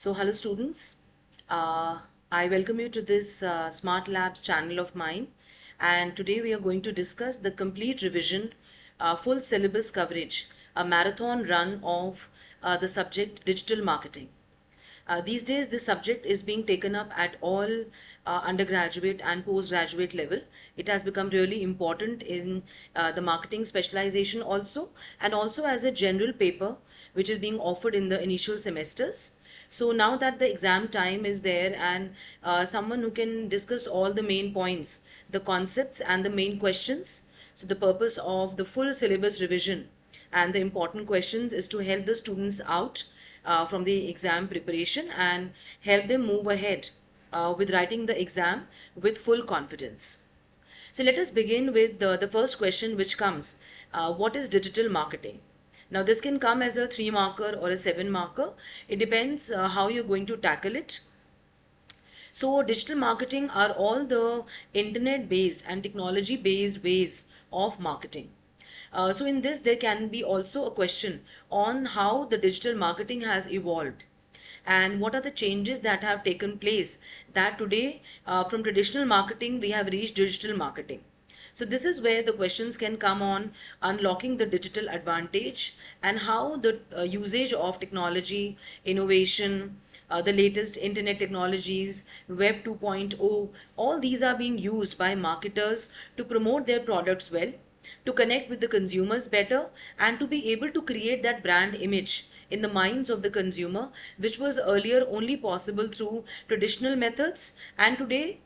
Hello students. I welcome you to this Smart Labs channel of mine. And today we are going to discuss the complete revision, full syllabus coverage, a marathon run of the subject digital marketing. These days, this subject is being taken up at all undergraduate and postgraduate level. It has become really important in the marketing specialization also, and also as a general paper which is being offered in the initial semesters. So now that the exam time is there and someone who can discuss all the main points, the concepts and the main questions. So the purpose of the full syllabus revision and the important questions is to help the students out from the exam preparation and help them move ahead with writing the exam with full confidence. So let us begin with the first question which comes, what is digital marketing? Now this can come as a 3 marker or a 7 marker. It depends how you're going to tackle it. So digital marketing are all the internet based and technology based ways of marketing. So in this, there can be also a question on how the digital marketing has evolved and what are the changes that have taken place that today from traditional marketing we have reached digital marketing. So this is where the questions can come on unlocking the digital advantage and how the usage of technology, innovation, the latest internet technologies, Web 2.0, all these are being used by marketers to promote their products well, to connect with the consumers better, and to be able to create that brand image in the minds of the consumer, which was earlier only possible through traditional methods. And today,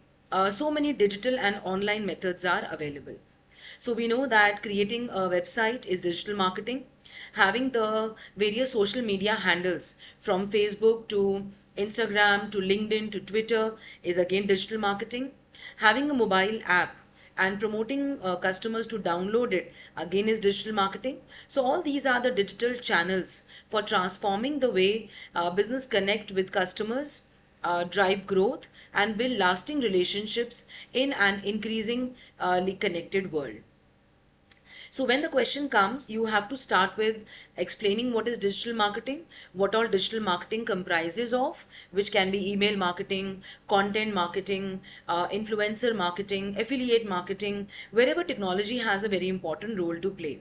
so many digital and online methods are available. So we know that creating a website is digital marketing. Having the various social media handles from Facebook to Instagram to LinkedIn to Twitter is again digital marketing. Having a mobile app and promoting customers to download it again is digital marketing. So all these are the digital channels for transforming the way business connect with customers, drive growth and build lasting relationships in an increasingly connected world. So when the question comes, you have to start with explaining what is digital marketing, what all digital marketing comprises of, which can be email marketing, content marketing, influencer marketing, affiliate marketing, wherever technology has a very important role to play.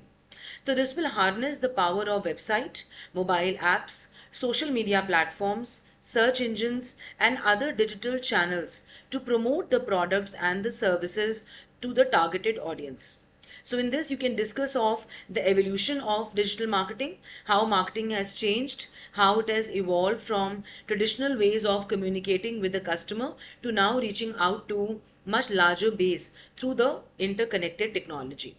So this will harness the power of website, mobile apps, social media platforms, search engines, and other digital channels to promote the products and the services to the targeted audience. So in this, you can discuss of the evolution of digital marketing, how marketing has changed, how it has evolved from traditional ways of communicating with the customer to now reaching out to much larger base through the interconnected technology.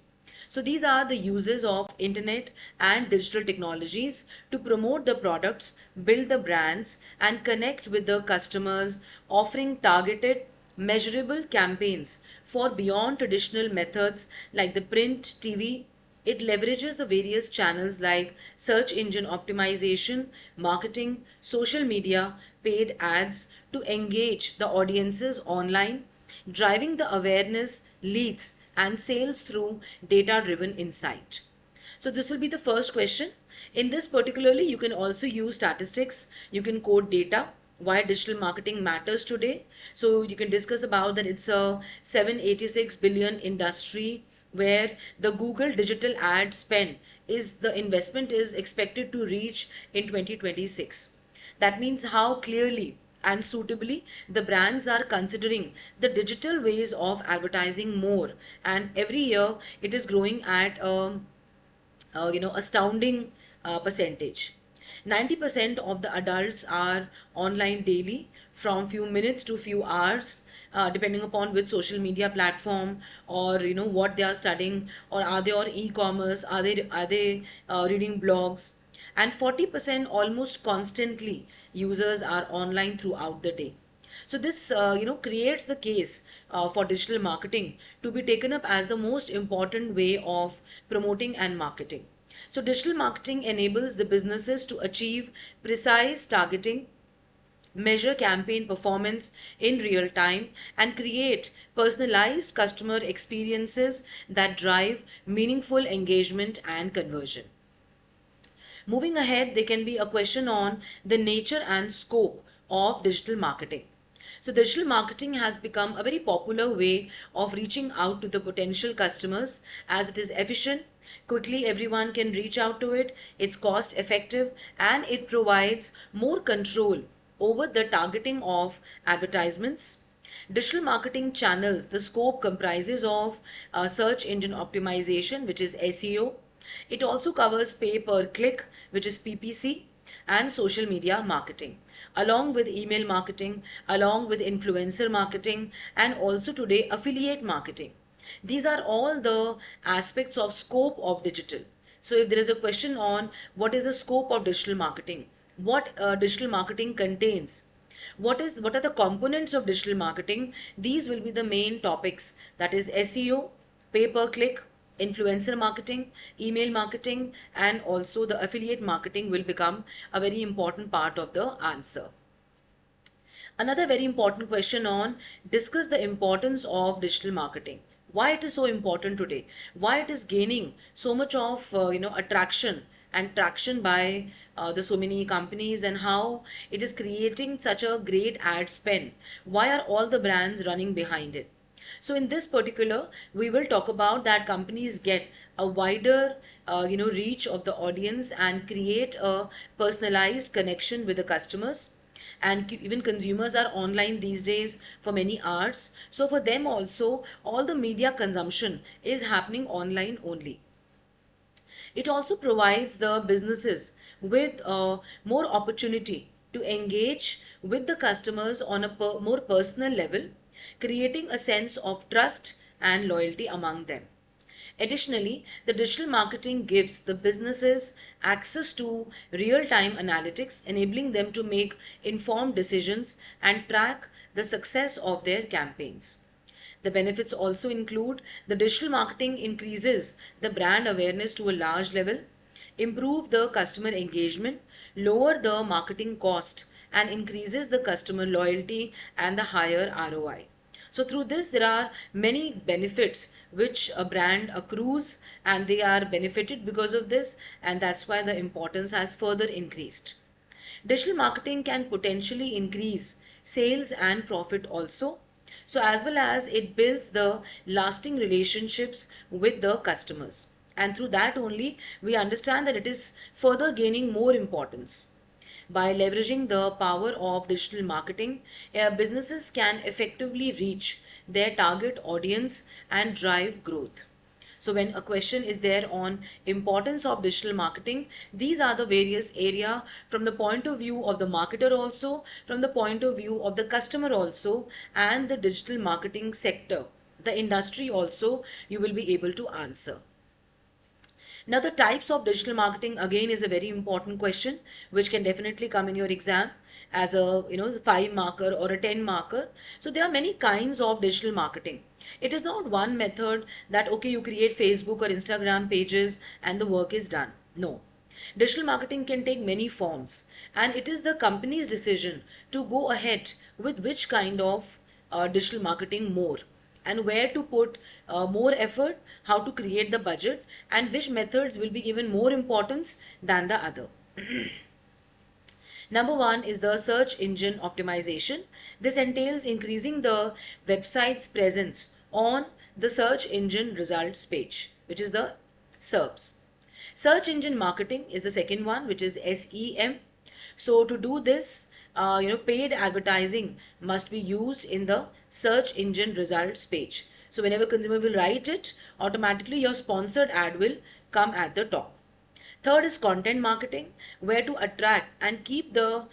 So these are the uses of internet and digital technologies to promote the products, build the brands and connect with the customers, offering targeted measurable campaigns for beyond traditional methods like the print, TV. It leverages the various channels like search engine optimization, marketing, social media, paid ads to engage the audiences online, driving the awareness, leads, and sales through data driven insight. So, this will be the first question. In this, particularly, you can also use statistics, you can quote data. Why digital marketing matters today. So you can discuss about that it's a 786 billion industry where the Google digital ad spend is the investment is expected to reach in 2026. That means how clearly and suitably the brands are considering the digital ways of advertising more, and every year it is growing at astounding percentage. 90% of the adults are online daily from few minutes to few hours, depending upon which social media platform or what they are studying, or are they on e-commerce, are they reading blogs. And 40% almost constantly users are online throughout the day. So this creates the case for digital marketing to be taken up as the most important way of promoting and marketing. So digital marketing enables the businesses to achieve precise targeting, measure campaign performance in real time, and create personalized customer experiences that drive meaningful engagement and conversion. Moving ahead, there can be a question on the nature and scope of digital marketing. So, digital marketing has become a very popular way of reaching out to the potential customers as it is efficient. Quickly, everyone can reach out to it, it's cost effective, and it provides more control over the targeting of advertisements. Digital marketing channels, the scope comprises of search engine optimization, which is SEO. It also covers pay per click, which is PPC, and social media marketing, along with email marketing, along with influencer marketing, and also today affiliate marketing. These are all the aspects of scope of digital. So if there is a question on what is the scope of digital marketing, what digital marketing contains, what are the components of digital marketing, these will be the main topics, that is SEO, pay per click, influencer marketing, email marketing, and also the affiliate marketing will become a very important part of the answer. Another very important question on discuss the importance of digital marketing. Why it is so important today? Why it is gaining so much of attraction and traction by the so many companies, and how it is creating such a great ad spend? Why are all the brands running behind it? So in this particular, we will talk about that companies get a wider reach of the audience and create a personalized connection with the customers, and even consumers are online these days for many hours, so for them also all the media consumption is happening online only. It also provides the businesses with more opportunity to engage with the customers on a more personal level, creating a sense of trust and loyalty among them. Additionally, the digital marketing gives the businesses access to real time analytics, enabling them to make informed decisions and track the success of their campaigns. The benefits also include the digital marketing increases the brand awareness to a large level, improve the customer engagement, lower the marketing cost, and increases the customer loyalty and the higher ROI. So through this, there are many benefits which a brand accrues, and they are benefited because of this, and that's why the importance has further increased. Digital marketing can potentially increase sales and profit also. So as well as it builds the lasting relationships with the customers. And through that only we understand that it is further gaining more importance. By leveraging the power of digital marketing, businesses can effectively reach their target audience and drive growth. So when a question is there on importance of digital marketing, these are the various area from the point of view of the marketer also, from the point of view of the customer also, and the digital marketing sector, the industry also, you will be able to answer. Now the types of digital marketing again is a very important question which can definitely come in your exam as a 5 marker or a 10 marker. So there are many kinds of digital marketing. It is not one method that okay, you create Facebook or Instagram pages and the work is done. No. Digital marketing can take many forms, and it is the company's decision to go ahead with which kind of digital marketing more, and where to put more effort, how to create the budget, and which methods will be given more importance than the other. Number one is the search engine optimization. This entails increasing the website's presence on the search engine results page, which is the SERPs. Search engine marketing is the second one, which is SEM. So to do this, paid advertising must be used in the search engine results page. So whenever consumer will write it, automatically your sponsored ad will come at the top. Third is content marketing, where to attract and keep the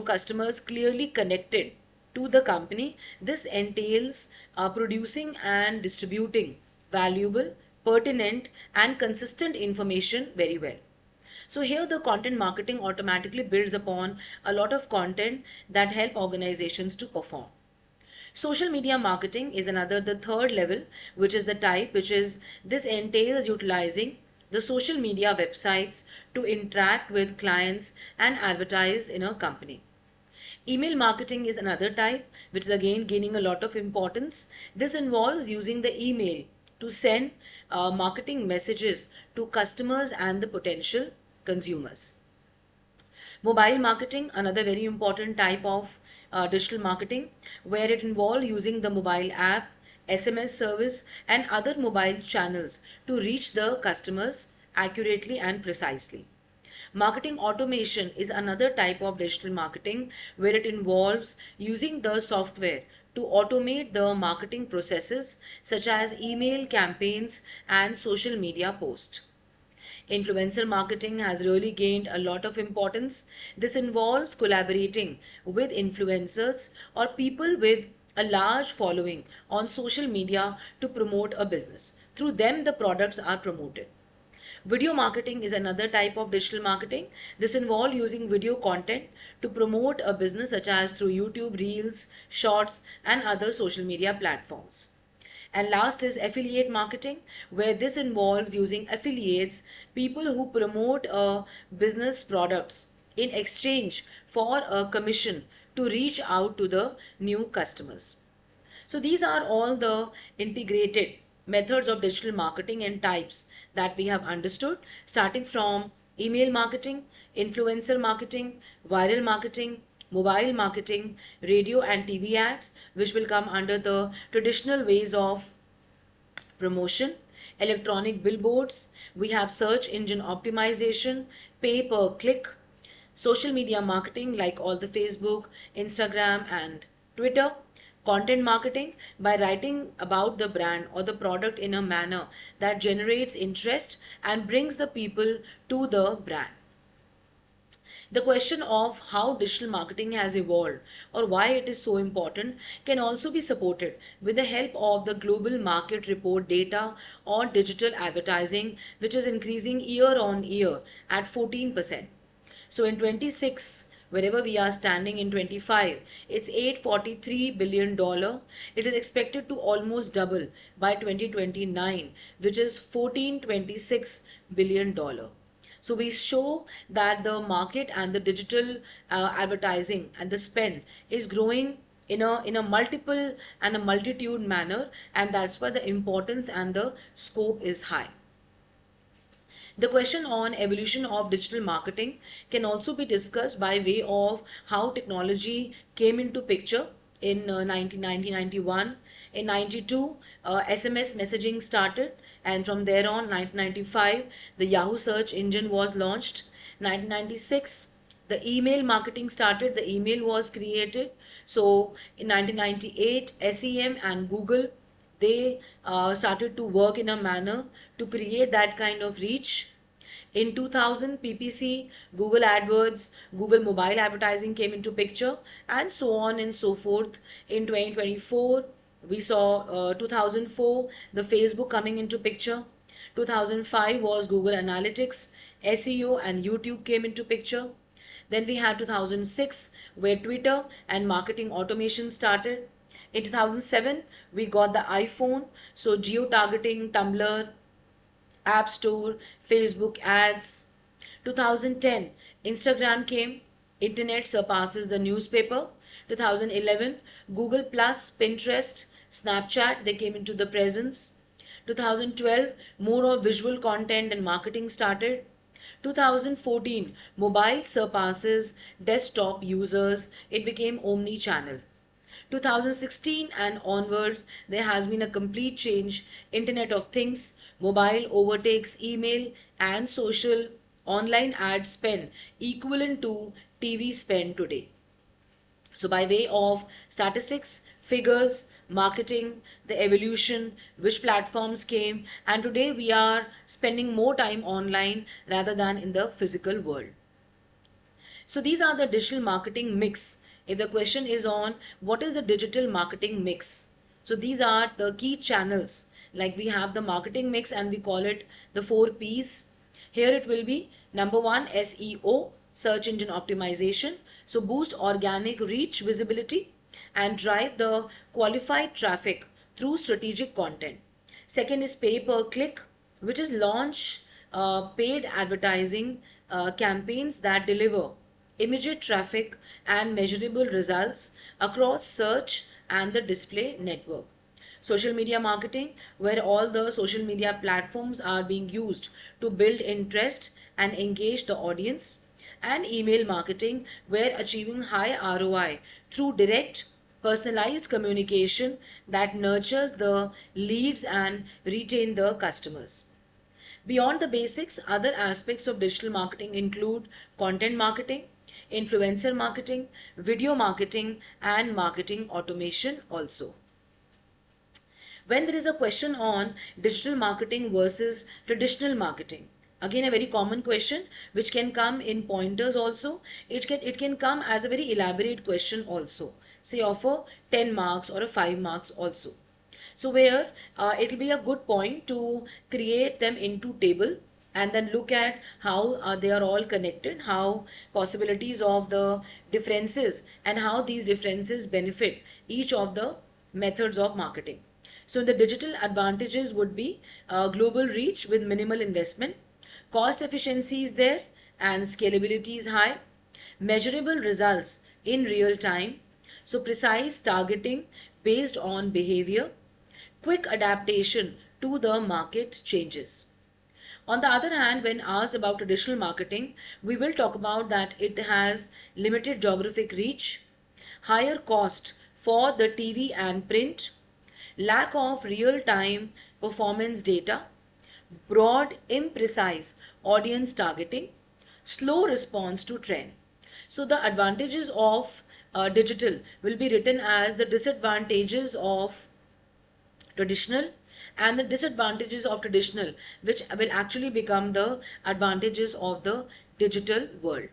customers clearly connected to the company. This entails producing and distributing valuable, pertinent, and consistent information very well. So here the content marketing automatically builds upon a lot of content that help organizations to perform. Social media marketing is another, the third level, which is the type, which is this entails utilizing the social media websites to interact with clients and advertise in a company. Email marketing is another type, which is again gaining a lot of importance. This involves using the email to send marketing messages to customers and the potential consumers. Mobile marketing, another very important type of digital marketing, where it involves using the mobile app, SMS service, and other mobile channels to reach the customers accurately and precisely. Marketing automation is another type of digital marketing where it involves using the software to automate the marketing processes such as email campaigns and social media posts. Influencer marketing has really gained a lot of importance. This involves collaborating with influencers or people with a large following on social media to promote a business. Through them, the products are promoted. Video marketing is another type of digital marketing. This involves using video content to promote a business such as through YouTube, Reels, Shorts, and other social media platforms. And last is affiliate marketing, where this involves using affiliates, people who promote a business products in exchange for a commission to reach out to the new customers. So these are all the integrated methods of digital marketing and types that we have understood, starting from email marketing, influencer marketing, viral marketing, mobile marketing, radio and TV ads, which will come under the traditional ways of promotion, electronic billboards, we have search engine optimization, pay per click, social media marketing like all the Facebook, Instagram, and Twitter, content marketing by writing about the brand or the product in a manner that generates interest and brings the people to the brand. The question of how digital marketing has evolved or why it is so important can also be supported with the help of the Global Market Report data on digital advertising, which is increasing year on year at 14%. So in 26, wherever we are standing in 25, it's $843 billion. It is expected to almost double by 2029, which is $1426 billion. So we show that the market and the digital advertising and the spend is growing in a multiple and a multitude manner, and that's why the importance and the scope is high. The question on evolution of digital marketing can also be discussed by way of how technology came into picture in 1991. In 92, SMS messaging started, and from there on, 1995, the Yahoo search engine was launched. 1996, the email marketing started, the email was created. So in 1998, SEM and Google, they started to work in a manner to create that kind of reach. In 2000, PPC, Google AdWords, Google mobile advertising came into picture, and so on and so forth. In 2024, we saw 2004, the Facebook coming into picture. 2005 was Google Analytics, SEO, and YouTube came into picture. Then we had 2006, where Twitter and marketing automation started. In 2007, we got the iPhone, so geo-targeting, Tumblr, App Store, Facebook ads. 2010, Instagram came, Internet surpasses the newspaper. 2011, Google Plus, Pinterest, Snapchat, they came into the presence. 2012, more of visual content and marketing started. 2014, mobile surpasses desktop users, it became omni-channel. 2016 and onwards, there has been a complete change. Internet of Things, mobile overtakes email and social, online ad spend equivalent to TV spend today. So by way of statistics, figures, marketing, the evolution, which platforms came, and today we are spending more time online rather than in the physical world. So these are the digital marketing mix. If the question is on what is the digital marketing mix, so these are the key channels. Like we have the marketing mix and we call it the 4 P's. Here it will be number 1, SEO, search engine optimization. So boost organic reach visibility and drive the qualified traffic through strategic content. Second is pay per click, which is launch paid advertising campaigns that deliver immediate traffic and measurable results across search and the display network. Social media marketing, where all the social media platforms are being used to build interest and engage the audience. and email marketing, where achieving high ROI through direct personalized communication that nurtures the leads and retain the customers. Beyond the basics, other aspects of digital marketing include content marketing, influencer marketing, video marketing, and marketing automation also. When there is a question on digital marketing versus traditional marketing, again a very common question which can come in pointers also. It can come as a very elaborate question also, say of a 10 marks or a 5 marks also. So where it will be a good point to create them into table and then look at how they are all connected, how possibilities of the differences and how these differences benefit each of the methods of marketing. So the digital advantages would be global reach with minimal investment, cost efficiency is there and scalability is high, measurable results in real time, so precise targeting based on behavior, quick adaptation to the market changes. On the other hand, when asked about traditional marketing, we will talk about that it has limited geographic reach, higher cost for the TV and print, lack of real-time performance data, broad, imprecise audience targeting, slow response to trend. So the advantages of digital will be written as the disadvantages of traditional, and the disadvantages of traditional, which will actually become the advantages of the digital world.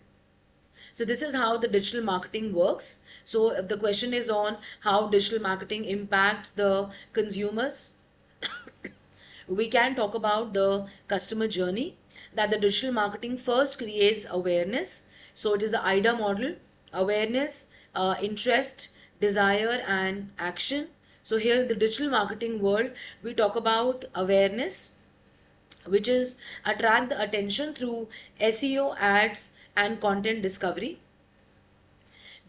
So this is how the digital marketing works. So if the question is on how digital marketing impacts the consumers, we can talk about the customer journey, that the digital marketing first creates awareness. So it is the IDA model: awareness, interest, desire and action. So here in the digital marketing world, we talk about awareness, which is attract the attention through SEO, ads and content discovery.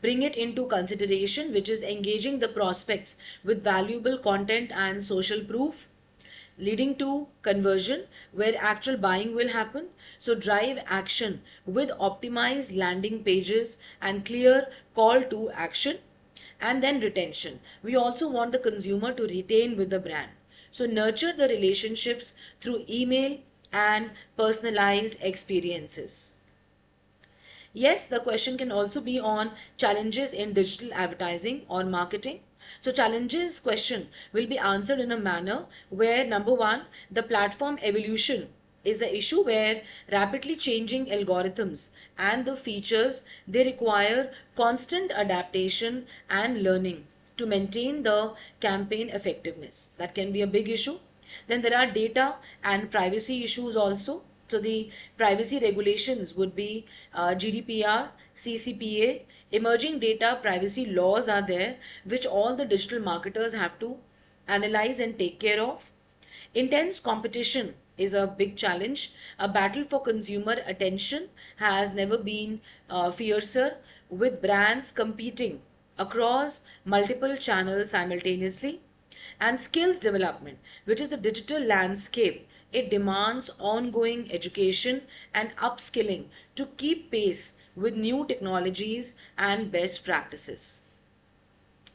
Bring it into consideration, which is engaging the prospects with valuable content and social proof, leading to conversion where actual buying will happen. So drive action with optimized landing pages and clear call to action. And then retention. We also want the consumer to retain with the brand. So nurture the relationships through email and personalized experiences. Yes, the question can also be on challenges in digital advertising or marketing. So challenges question will be answered in a manner where number one, the platform evolution is an issue where rapidly changing algorithms and the features, they require constant adaptation and learning to maintain the campaign effectiveness. That can be a big issue. Then there are data and privacy issues also. So the privacy regulations would be GDPR, CCPA, emerging data privacy laws are there, which all the digital marketers have to analyze and take care of. Intense competition is a big challenge. A battle for consumer attention has never been fiercer, with brands competing across multiple channels simultaneously. And skills development, which is the digital landscape, it demands ongoing education and upskilling to keep pace with new technologies and best practices.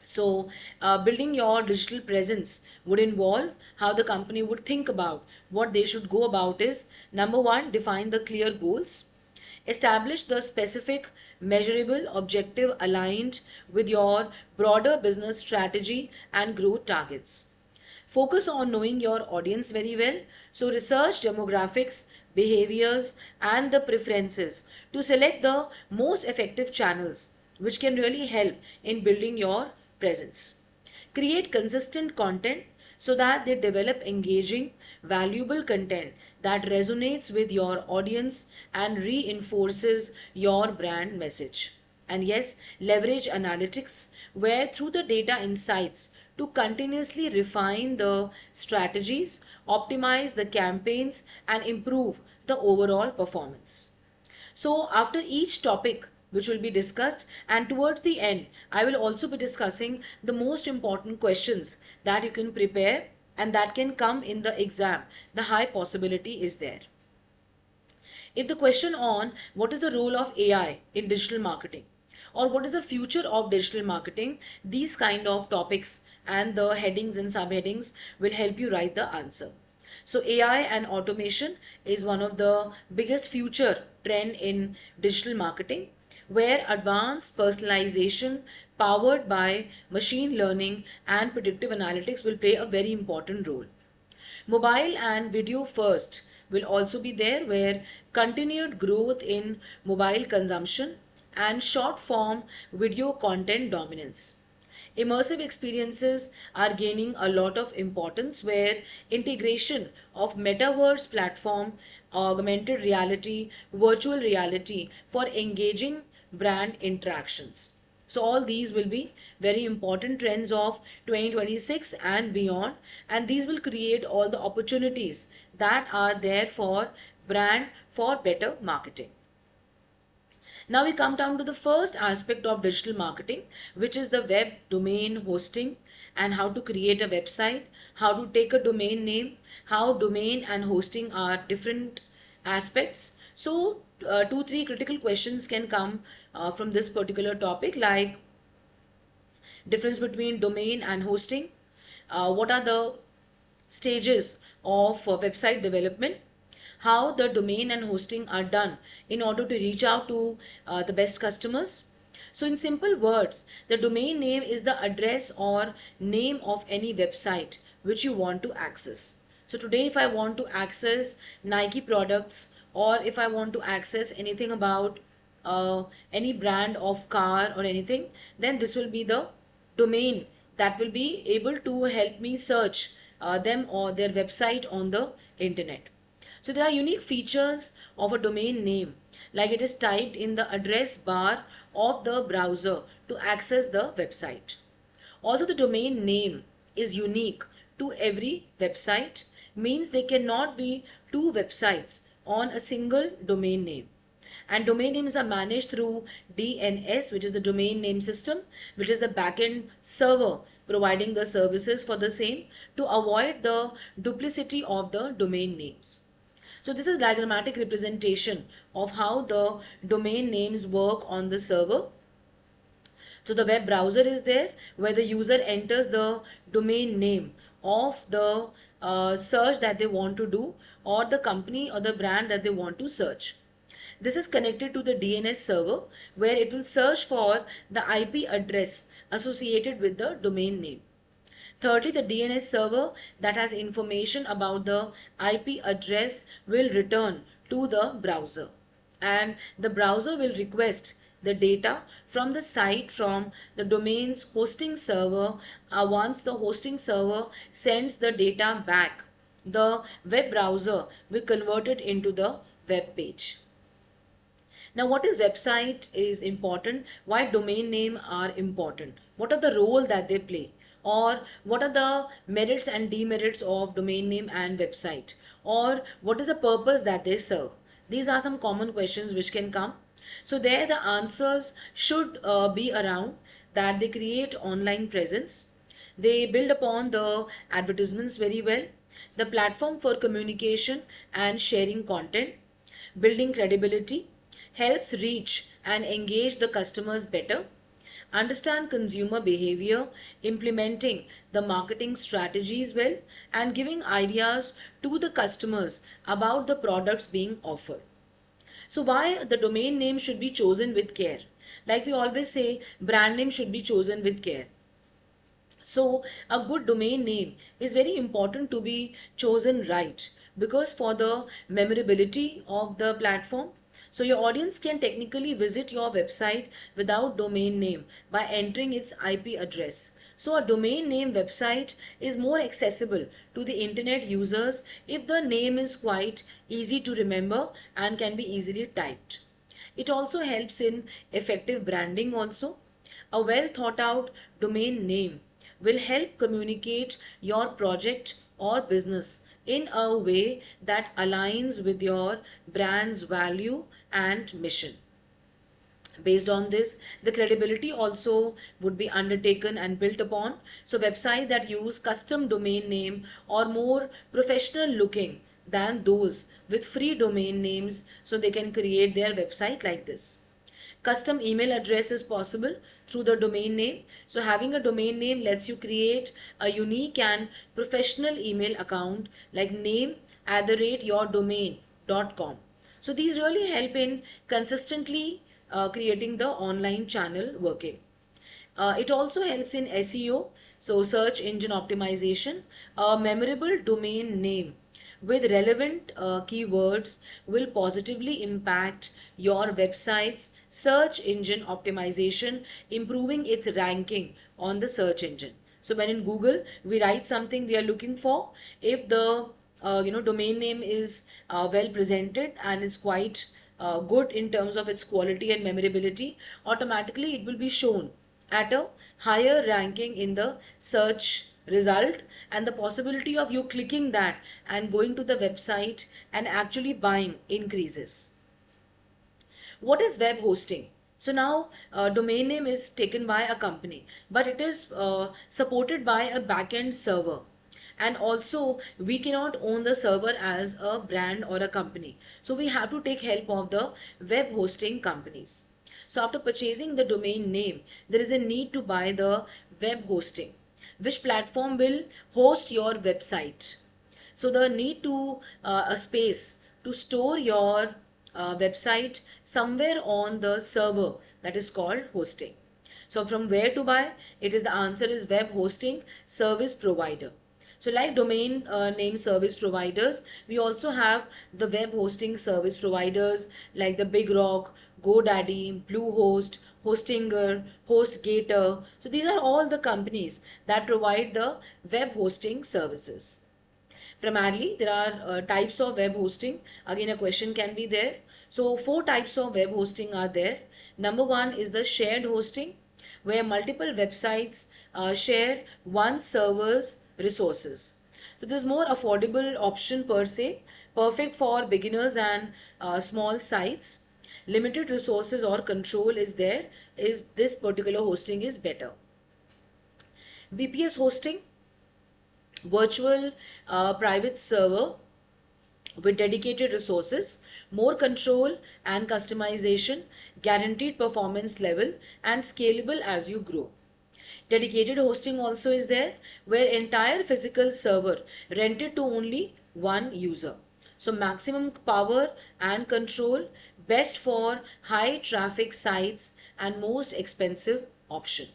So, building your digital presence would involve how the company would think about what they should go about is number one, define the clear goals, establish the specific, measurable objective aligned with your broader business strategy and growth targets. Focus on knowing your audience very well. So, research demographics, behaviors, and the preferences to select the most effective channels which can really help in building your presence. Create consistent content so that they develop engaging, valuable content that resonates with your audience and reinforces your brand message. And yes, leverage analytics, where through the data insights to continuously refine the strategies, optimize the campaigns, and improve the overall performance. So, after each topic which will be discussed, and towards the end, I will also be discussing the most important questions that you can prepare and that can come in the exam. The high possibility is there. If the question on what is the role of AI in digital marketing or what is the future of digital marketing, these kind of topics and the headings and subheadings will help you write the answer. So AI and automation is one of the biggest future trend in digital marketing, where advanced personalization powered by machine learning and predictive analytics will play a very important role. Mobile and video first will also be there, where continued growth in mobile consumption and short form video content dominance. Immersive experiences are gaining a lot of importance, where integration of metaverse platform, augmented reality, virtual reality for engaging brand interactions. So all these will be very important trends of 2026 and beyond, and these will create all the opportunities that are there for brand for better marketing. Now we come down to the first aspect of digital marketing, which is the web domain hosting and how to create a website, how to take a domain name, how domain and hosting are different aspects. So, two, three critical questions can come from this particular topic, like difference between domain and hosting, what are the stages of website development, how the domain and hosting are done in order to reach out to the best customers. So in simple words, the domain name is the address or name of any website which you want to access. So today if I want to access Nike products, or if I want to access anything about any brand of car or anything, then this will be the domain that will be able to help me search them or their website on the internet. So there are unique features of a domain name, like it is typed in the address bar of the browser to access the website. Also, the domain name is unique to every website, means there cannot be two websites on a single domain name. And domain names are managed through DNS, which is the domain name system, which is the backend server providing the services for the same, to avoid the duplicity of the domain names. So this is diagrammatic representation of how the domain names work on the server. So the web browser is there, where the user enters the domain name of the search that they want to do, or the company or the brand that they want to search. This is connected to the DNS server, where it will search for the IP address associated with the domain name. Thirdly, the DNS server that has information about the IP address will return to the browser, and the browser will request the data from the site from the domain's hosting server. Once the hosting server sends the data back, the web browser will convert it into the web page. Now, what is website is important, why domain name are important, what are the role that they play, or what are the merits and demerits of domain name and website, or what is the purpose that they serve. These are some common questions which can come. So there the answers should be around that they create online presence, they build upon the advertisements very well, the platform for communication and sharing content, building credibility, helps reach and engage the customers better, understand consumer behavior, implementing the marketing strategies well, and giving ideas to the customers about the products being offered. So why the domain name should be chosen with care? Like we always say, brand name should be chosen with care. So a good domain name is very important to be chosen right, because for the memorability of the platform. So your audience can technically visit your website without domain name by entering its IP address. So a domain name website is more accessible to the internet users if the name is quite easy to remember and can be easily typed. It also helps in effective branding also. A well thought out domain name will help communicate your project or business in a way that aligns with your brand's value and mission. Based on this, the credibility also would be undertaken and built upon. So websites that use custom domain name or more professional looking than those with free domain names, so they can create their website like this. Custom email address is possible through the domain name. So having a domain name lets you create a unique and professional email account like name@yourdomain.com. So these really help in consistently creating the online channel working. It also helps in SEO, so search engine optimization. A memorable domain name with relevant keywords will positively impact your website's search engine optimization, improving its ranking on the search engine. So when in Google we write something we are looking for, if the domain name is well presented and is quite good in terms of its quality and memorability, automatically it will be shown at a higher ranking in the search result, and the possibility of you clicking that and going to the website and actually buying increases. What is web hosting? So now domain name is taken by a company, but it is supported by a backend server. And also we cannot own the server as a brand or a company. So we have to take help of the web hosting companies. So after purchasing the domain name, there is a need to buy the web hosting. Which platform will host your website? So the need to a space to store your website somewhere on the server, that is called hosting. So from where to buy? It is, the answer is web hosting service provider. So like domain name service providers, we also have the web hosting service providers like the BigRock, GoDaddy, Bluehost, Hostinger, HostGator. So these are all the companies that provide the web hosting services. Primarily, there are types of web hosting. Again, a question can be there. So, four types of web hosting are there. Number one is the shared hosting, where multiple websites share one server's resources. So, this is more affordable option per se, perfect for beginners and small sites. Limited resources or control is there. Is this particular hosting is better. VPS hosting, virtual private server with dedicated resources, more control and customization, guaranteed performance level, and scalable as you grow. Dedicated hosting also is there, where entire physical server rented to only one user. So maximum power and control, best for high traffic sites and most expensive option.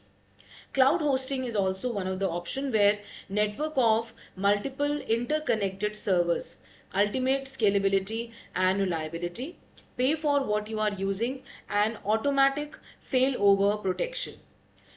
Cloud hosting is also one of the option, where network of multiple interconnected servers, ultimate scalability and reliability, pay for what you are using, and automatic failover protection.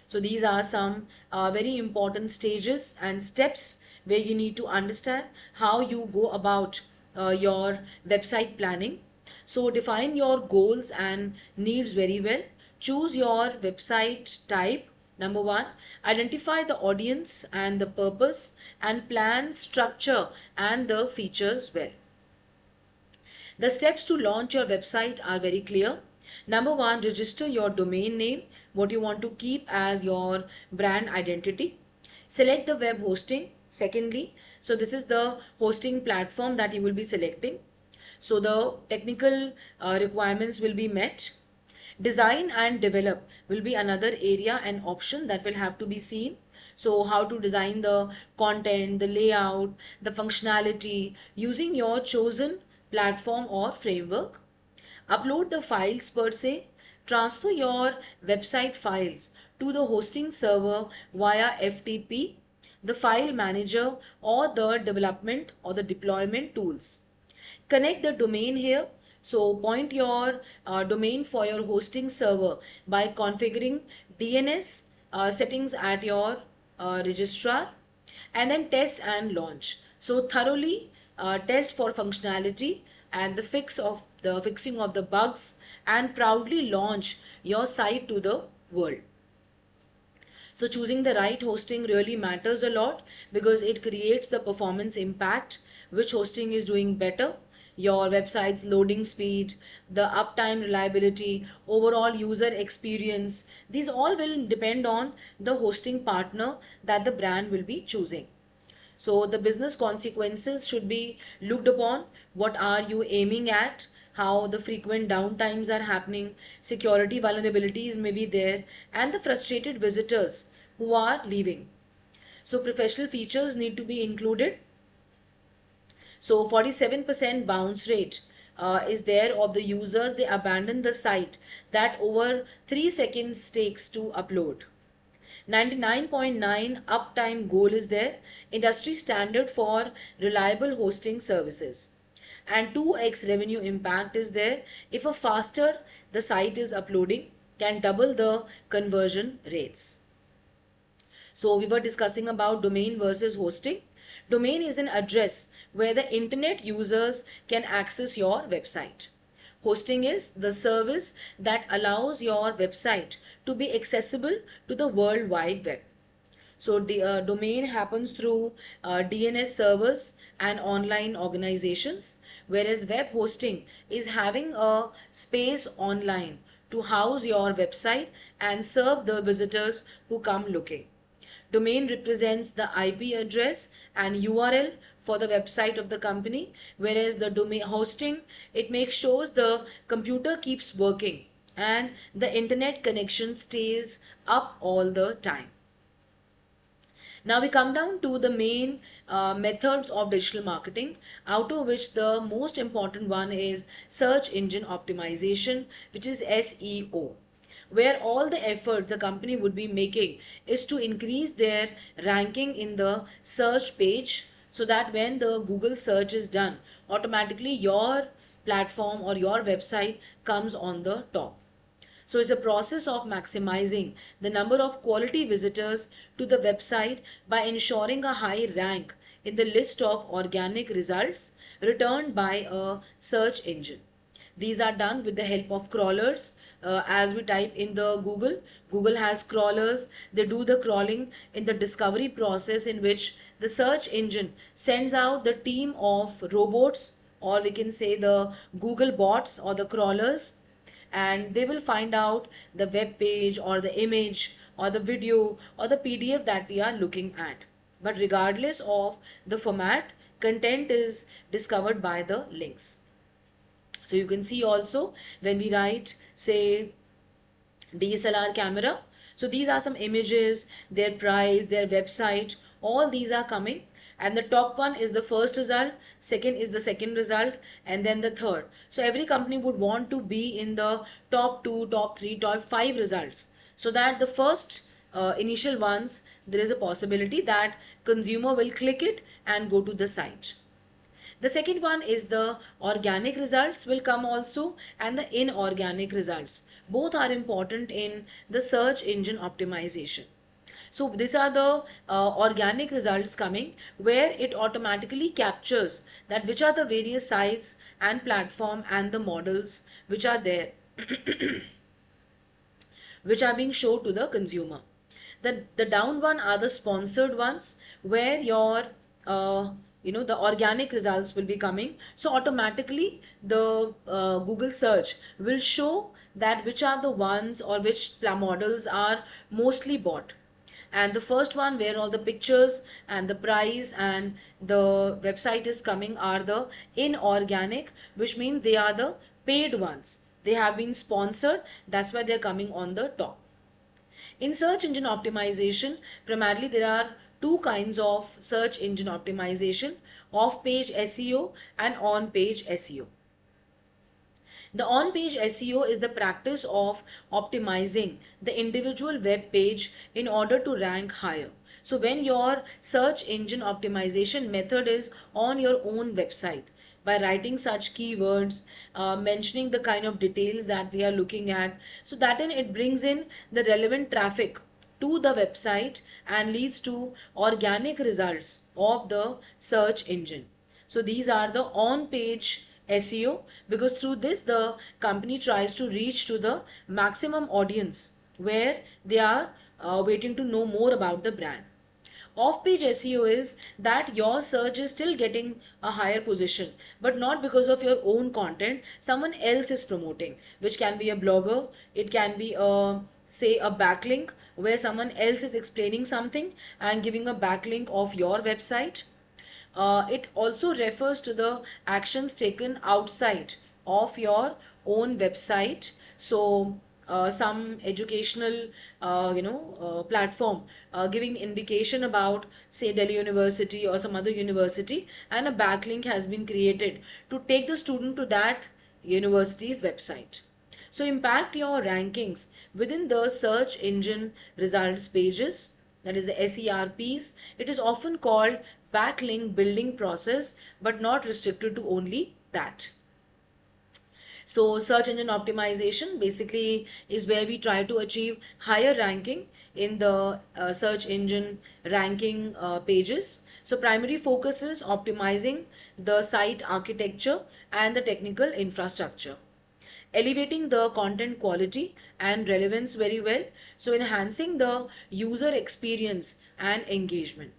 So these are some very important stages and steps where you need to understand how you go about your website planning. So define your goals and needs very well. Choose your website type. Number one, identify the audience and the purpose, and plan structure and the features well. The steps to launch your website are very clear. Number one, register your domain name, what you want to keep as your brand identity. Select the web hosting. Secondly, so this is the hosting platform that you will be selecting. So the technical requirements will be met. Design and develop will be another area and option that will have to be seen. So how to design the content, the layout, the functionality using your chosen platform or framework. Upload the files per se. Transfer your website files to the hosting server via FTP, the file manager, or the development or the deployment tools. Connect the domain here. So point your domain for your hosting server by configuring DNS settings at your registrar, and then test and launch. So thoroughly test for functionality and the fixing of the bugs, and proudly launch your site to the world. So choosing the right hosting really matters a lot, because it creates the performance impact. Which hosting is doing better? Your website's loading speed, the uptime reliability, overall user experience. These all will depend on the hosting partner that the brand will be choosing. So the business consequences should be looked upon. What are you aiming at? How the frequent downtimes are happening, security vulnerabilities may be there, and the frustrated visitors who are leaving. So professional features need to be included. So 47% bounce rate is there of the users. They abandon the site that over 3 seconds takes to upload. 99.9 uptime goal is there, industry standard for reliable hosting services. And 2x revenue impact is there. If a faster the site is uploading, can double the conversion rates. So we were discussing about domain versus hosting. Domain is an address where the internet users can access your website. Hosting is the service that allows your website to be accessible to the World Wide Web. So the domain happens through DNS servers and online organizations, whereas web hosting is having a space online to house your website and serve the visitors who come looking. Domain represents the IP address and URL for the website of the company, whereas the domain hosting, it makes sure the computer keeps working and the internet connection stays up all the time. Now we come down to the main methods of digital marketing, out of which the most important one is search engine optimization, which is SEO, where all the effort the company would be making is to increase their ranking in the search page, so that when the Google search is done, automatically your platform or your website comes on the top. So it's a process of maximizing the number of quality visitors to the website by ensuring a high rank in the list of organic results returned by a search engine. These are done with the help of crawlers. As we type in the Google has crawlers. They do the crawling in the discovery process, in which the search engine sends out the team of robots, or we can say the Google bots or the crawlers, and they will find out the web page or the image or the video or the PDF that we are looking at. But regardless of the format, content is discovered by the links. So you can see also when we write, say, DSLR camera. So these are some images, their price, their website, all these are coming. And the top one is the first result, second is the second result, and then the third. So every company would want to be in the top 2, top 3, top 5 results, so that the first initial ones, there is a possibility that consumer will click it and go to the site. The second one is the organic results will come also, and the inorganic results. Both are important in the search engine optimization. So these are the organic results coming, where it automatically captures that which are the various sites and platform and the models which are there, which are being shown to the consumer. The down one are the sponsored ones, where your the organic results will be coming. So automatically the Google search will show that which are the ones or which models are mostly bought. And the first one, where all the pictures and the price and the website is coming, are the inorganic, which means they are the paid ones. They have been sponsored, that's why they're coming on the top. In search engine optimization, primarily there are two kinds of search engine optimization: off-page SEO and on-page SEO. The on-page SEO is the practice of optimizing the individual web page in order to rank higher. So when your search engine optimization method is on your own website, by writing such keywords, mentioning the kind of details that we are looking at, so that it brings in the relevant traffic to the website and leads to organic results of the search engine. So these are the on-page SEO, because through this the company tries to reach to the maximum audience where they are waiting to know more about the brand. Off-page SEO is that your search is still getting a higher position, but not because of your own content, someone else is promoting, which can be a blogger, it can be a, say, a backlink where someone else is explaining something and giving a backlink of your website. It also refers to the actions taken outside of your own website. So some educational platform giving indication about, say, Delhi University or some other university, and a backlink has been created to take the student to that university's website. So impact your rankings within the search engine results pages, that is the SERPs. It is often called backlink building process, but not restricted to only that. So search engine optimization basically is where we try to achieve higher ranking in the search engine ranking pages. So primary focus is optimizing the site architecture and the technical infrastructure, elevating the content quality and relevance very well, so enhancing the user experience and engagement.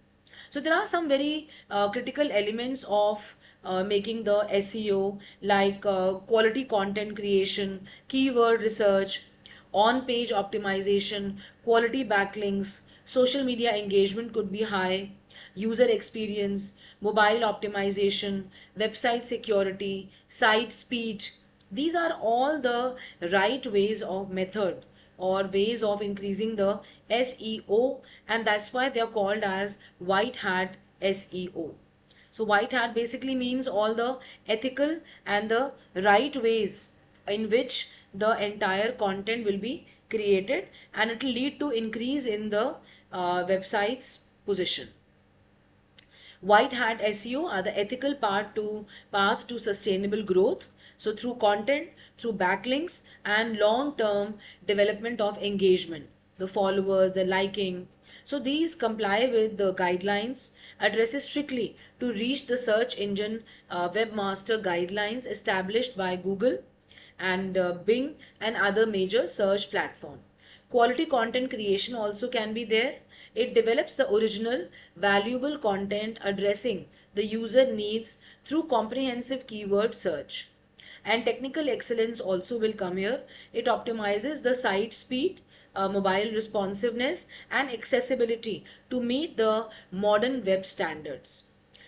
So there are some very critical elements of making the SEO, like quality content creation, keyword research, on page optimization, quality backlinks, social media engagement could be high, user experience, mobile optimization, website security, site speed. These are all the right ways of method or ways of increasing the SEO, and that's why they are called as white hat SEO. So white hat basically means all the ethical and the right ways in which the entire content will be created, and it will lead to increase in the website's position. White hat SEO are the ethical path to sustainable growth. So through content, through backlinks, and long-term development of engagement, the followers, the liking. So these comply with the guidelines, addresses strictly to reach the search engine webmaster guidelines established by Google and Bing and other major search platform. Quality content creation also can be there. It develops the original, valuable content addressing the user needs through comprehensive keyword search. And technical excellence also will come here. It optimizes the site speed, mobile responsiveness, and accessibility to meet the modern web standards.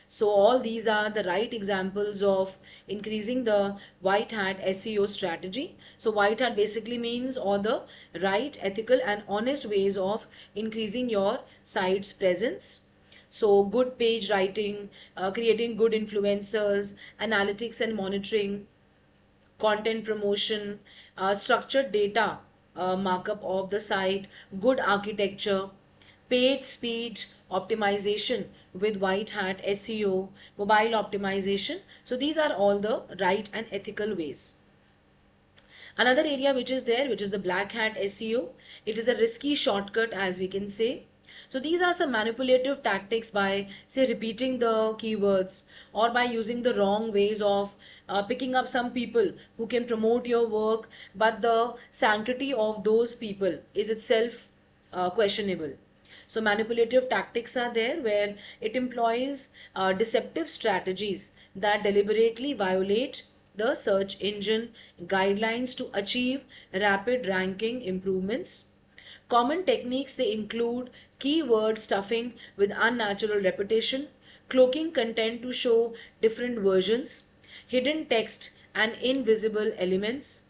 So all these are the right examples of increasing the white hat SEO strategy. So white hat basically means all the right, ethical and honest ways of increasing your site's presence. So good page writing, creating good influencers, analytics and monitoring, content promotion, structured data markup of the site, good architecture, page speed optimization with white hat SEO, mobile optimization. So these are all the right and ethical ways. Another area which is there, which is the black hat SEO. It is a risky shortcut, as we can say. So these are some manipulative tactics by, say, repeating the keywords or by using the wrong ways of picking up some people who can promote your work, but the sanctity of those people is itself questionable. So manipulative tactics are there where it employs deceptive strategies that deliberately violate the search engine guidelines to achieve rapid ranking improvements. Common techniques, they include keyword stuffing with unnatural repetition, cloaking content to show different versions, hidden text and invisible elements,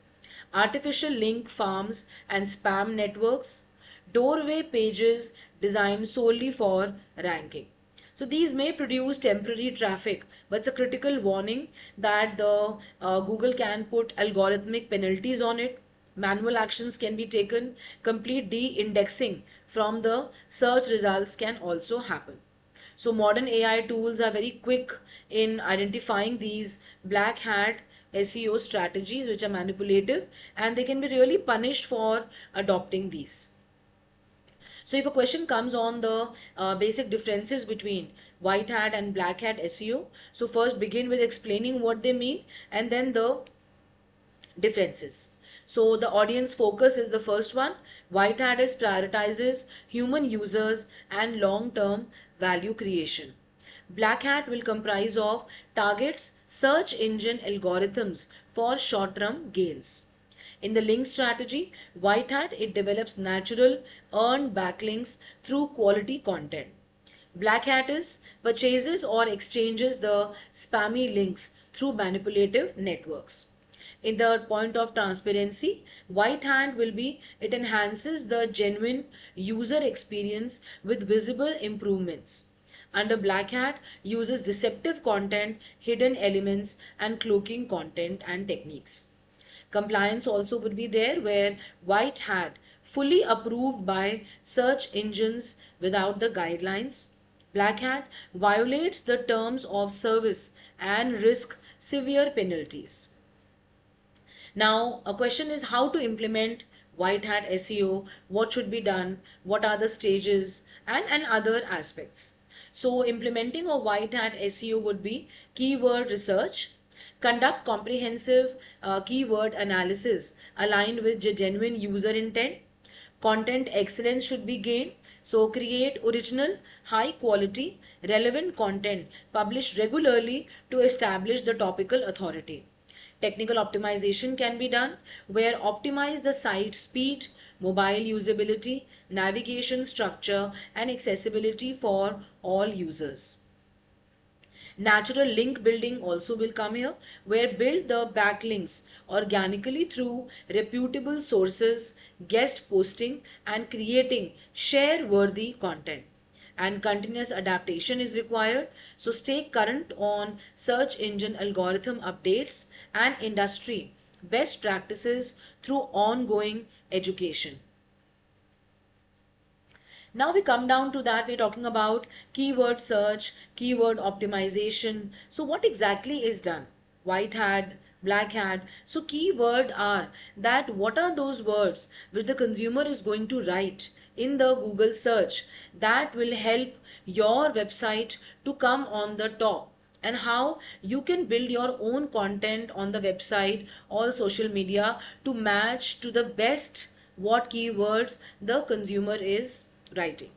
artificial link farms and spam networks, doorway pages designed solely for ranking. So these may produce temporary traffic, but it's a critical warning that the Google can put algorithmic penalties on it. Manual actions can be taken. Complete de-indexing from the search results can also happen. So modern AI tools are very quick in identifying these black hat SEO strategies which are manipulative, and they can be really punished for adopting these. So if a question comes on the basic differences between white hat and black hat SEO, so first begin with explaining what they mean and then the differences. So the audience focus is the first one. White hat is prioritizes human users and long-term value creation. Black hat will comprise of targets search engine algorithms for short-term gains. In the link strategy, white hat, it develops natural earned backlinks through quality content. Black hat is purchases or exchanges the spammy links through manipulative networks. In the point of transparency, white hat will be it enhances the genuine user experience with visible improvements. Under black hat uses deceptive content, hidden elements and cloaking content and techniques. Compliance also would be there where white hat fully approved by search engines without the guidelines. Black hat violates the terms of service and risk severe penalties. Now, a question is how to implement white hat SEO, what should be done, what are the stages, and other aspects. So, implementing a white hat SEO would be keyword research, conduct comprehensive keyword analysis aligned with genuine user intent, content excellence should be gained. So, create original, high quality, relevant content published regularly to establish the topical authority. Technical optimization can be done where optimize the site speed, mobile usability, navigation structure and accessibility for all users. Natural link building also will come here where build the backlinks organically through reputable sources, guest posting and creating share worthy content. And continuous adaptation is required. So stay current on search engine algorithm updates and industry best practices through ongoing education. Now we come down to that, we're talking about keyword search, keyword optimization. So what exactly is done? White hat, black hat. So keyword are that what are those words which the consumer is going to write in the Google search that will help your website to come on the top, and how you can build your own content on the website or social media to match to the best what keywords the consumer is writing.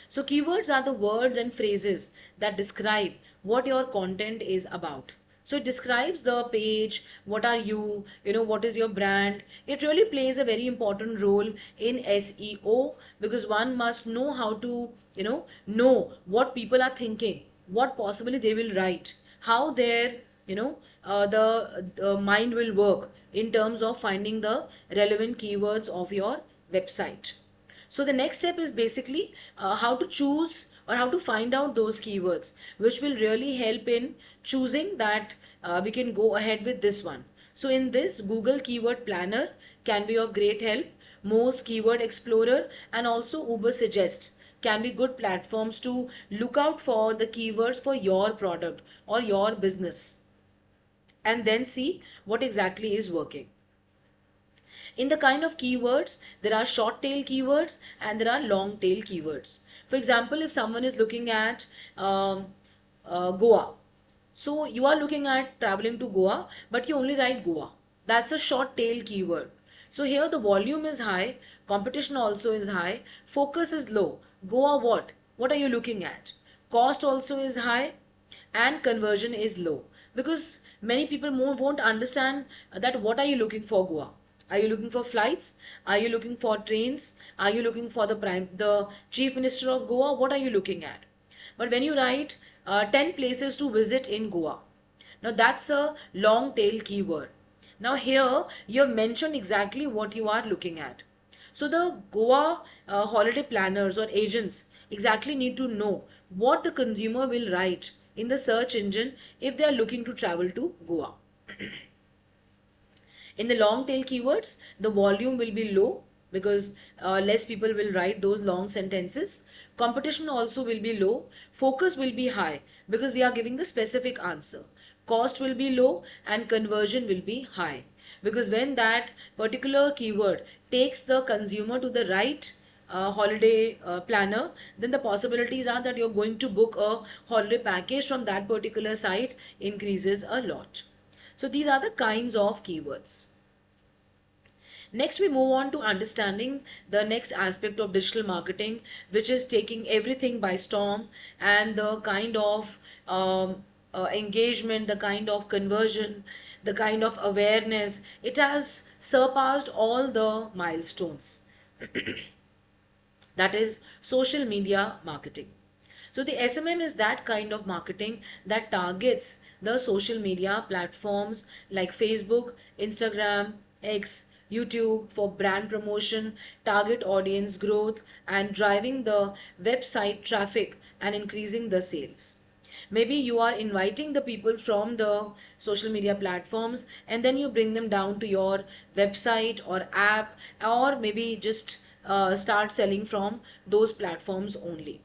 So keywords are the words and phrases that describe what your content is about. So it describes the page, what are you, what is your brand. It really plays a very important role in SEO because one must know how to, know what people are thinking, what possibly they will write, how their, the mind will work in terms of finding the relevant keywords of your website. So the next step is basically how to choose or how to find out those keywords, which will really help in choosing that we can go ahead with this one. So in this, Google Keyword Planner can be of great help. Moz Keyword Explorer and also Ubersuggest can be good platforms to look out for the keywords for your product or your business and then see what exactly is working. In the kind of keywords, there are short tail keywords and there are long tail keywords. For example, if someone is looking at Goa, so you are looking at traveling to Goa, but you only write Goa. That's a short tail keyword. So here the volume is high, competition also is high, focus is low. Goa what? What are you looking at? Cost also is high and conversion is low because many people won't understand that what are you looking for Goa. Are you looking for flights? Are you looking for trains? Are you looking for the Chief Minister of Goa? What are you looking at? But when you write 10 places to visit in Goa, now that's a long tail keyword. Now here you have mentioned exactly what you are looking at. So the Goa holiday planners or agents exactly need to know what the consumer will write in the search engine if they are looking to travel to Goa. In the long tail keywords, the volume will be low because less people will write those long sentences. Competition also will be low. Focus will be high because we are giving the specific answer. Cost will be low and conversion will be high because when that particular keyword takes the consumer to the right holiday planner, then the possibilities are that you're going to book a holiday package from that particular site increases a lot. So these are the kinds of keywords. Next, we move on to understanding the next aspect of digital marketing, which is taking everything by storm and the kind of engagement, the kind of conversion, the kind of awareness. It has surpassed all the milestones. That is social media marketing. So the SMM is that kind of marketing that targets the social media platforms like Facebook, Instagram, X, YouTube for brand promotion, target audience growth, and driving the website traffic and increasing the sales. Maybe you are inviting the people from the social media platforms and then you bring them down to your website or app, or maybe just start selling from those platforms only.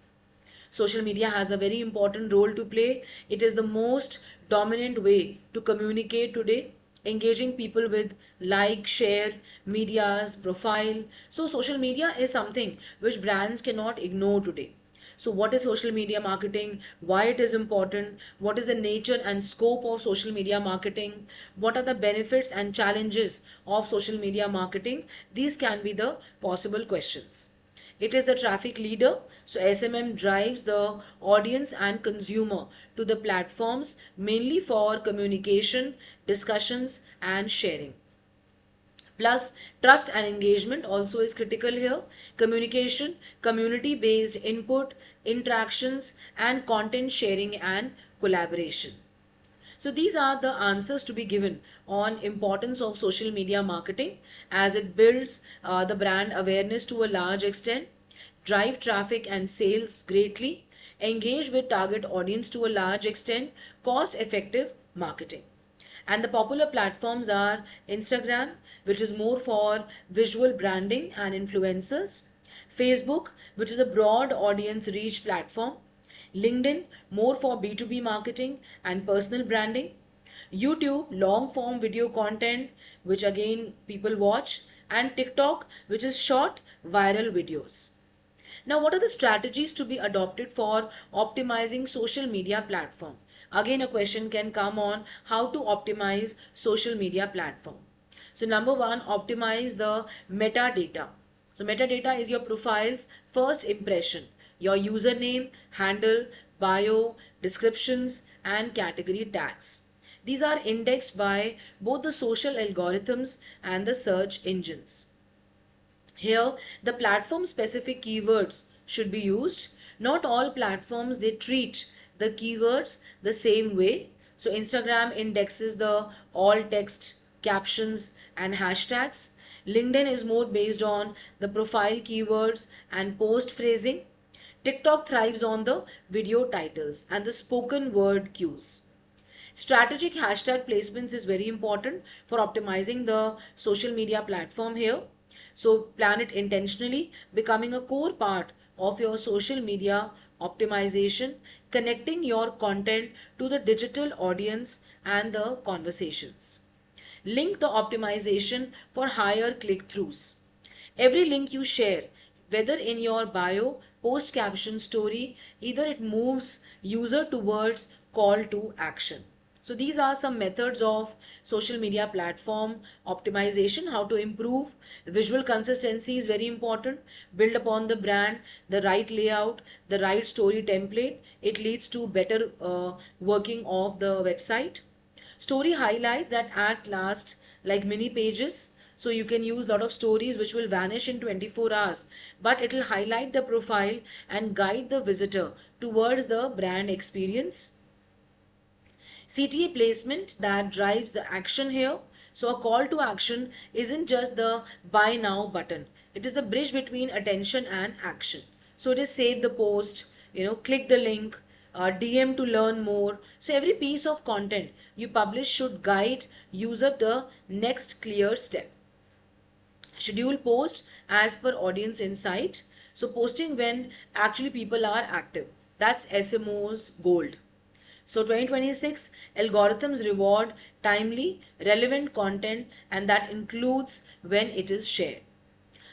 Social media has a very important role to play. It is the most dominant way to communicate today, engaging people with like, share, media's profile. So, social media is something which brands cannot ignore today. So, what is social media marketing? Why it is important? What is the nature and scope of social media marketing? What are the benefits and challenges of social media marketing? These can be the possible questions. It is the traffic leader. So SMM drives the audience and consumer to the platforms mainly for communication, discussions, and sharing. Plus, trust and engagement also is critical here. Communication, community based input, interactions, and content sharing and collaboration. So these are the answers to be given on importance of social media marketing as it builds the brand awareness to a large extent, drive traffic and sales greatly, engage with target audience to a large extent, cost effective marketing. And the popular platforms are Instagram, which is more for visual branding and influencers, Facebook, which is a broad audience reach platform, LinkedIn, more for B2B marketing and personal branding, YouTube, long form video content, which again people watch, and TikTok, which is short viral videos. Now, what are the strategies to be adopted for optimizing social media platform? Again, a question can come on how to optimize social media platform. So, number one, optimize the metadata. So, metadata is your profile's first impression, your username, handle, bio, descriptions, and category tags. These are indexed by both the social algorithms and the search engines. Here, the platform specific keywords should be used. Not all platforms they treat the keywords the same way. So Instagram indexes the all text, captions and hashtags. LinkedIn is more based on the profile keywords and post phrasing. TikTok thrives on the video titles and the spoken word cues. Strategic hashtag placements is very important for optimizing the social media platform here. So plan it intentionally, becoming a core part of your social media optimization, connecting your content to the digital audience and the conversations. Link the optimization for higher click throughs. Every link you share, whether in your bio, post caption story, either it moves user towards call to action. So these are some methods of social media platform optimization, how to improve. Visual consistency is very important. Build upon the brand, the right layout, the right story template. It leads to better working of the website. Story highlights that act last like mini pages. So you can use a lot of stories which will vanish in 24 hours, but it will highlight the profile and guide the visitor towards the brand experience. CTA placement that drives the action here. So a call to action isn't just the buy now button. It is the bridge between attention and action. So it is save the post, click the link, DM to learn more. So every piece of content you publish should guide user the next clear step. Schedule post as per audience insight. So posting when actually people are active. That's SMO's gold. So 2026 algorithms reward timely, relevant content, and that includes when it is shared.